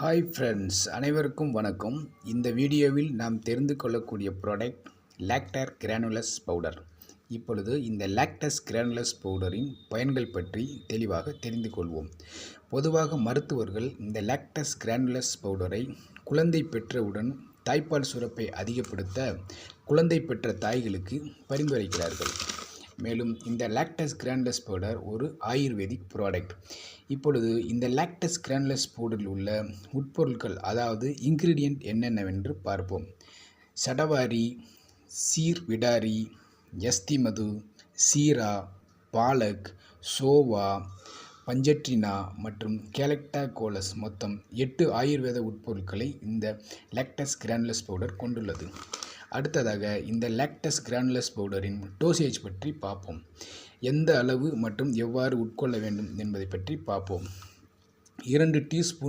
Hi friends, அனைவருக்கும் வணக்கம். இந்த வீடியோவில் நாம் தெரிந்து கொள்ளக்கூடிய ப்ராடக்ட் லாக்டர் கிரானுலஸ் பவுடர். இப்பொழுது இந்த லாக்டஸ் கிரானுலஸ் பவுடரின் பயன்கள் பற்றி தெளிவாக தெரிந்து கொள்வோம். பொதுவாக மருத்துவர்கள் இந்த லாக்டஸ் கிரானுலஸ் பவுடரை குழந்தை பெற்றவுடன் தாய்ப்பால் சுரப்பை அதிகப்படுத்த குழந்தை பெற்ற தாய்களுக்கு பரிந்துரைக்கிறார்கள். மேலும் இந்த லாக்டஸ் கிரானுலஸ் பவுடர் ஒரு ஆயுர்வேதிக் ப்ராடக்ட். இப்பொழுது இந்த லாக்டஸ் கிரானுலஸ் பவுடரில் உள்ள உட்பொருட்கள், அதாவது இன்கிரீடியன்ட் என்னென்னவென்று பார்ப்போம். சடவாரி, சீர் விடாரி, யஸ்திமது, சீரா, பாலக், சோவா, பஞ்சட்ரினா மற்றும் கேலக்டாகோலஸ் மொத்தம் 8 ஆயுர்வேத உட்பொருட்களை இந்த லாக்டஸ் கிரானுலஸ் பவுடர் கொண்டுள்ளது. அடுத்ததாக இந்த லாக்டஸ் கிரானுலஸ் பவுடரின் டோசேஜ் பற்றி பார்ப்போம். எந்த அளவு மற்றும் எவ்வாறு உட்கொள்ள வேண்டும் என்பதை பற்றி பார்ப்போம். 2 டீஸ்பூன்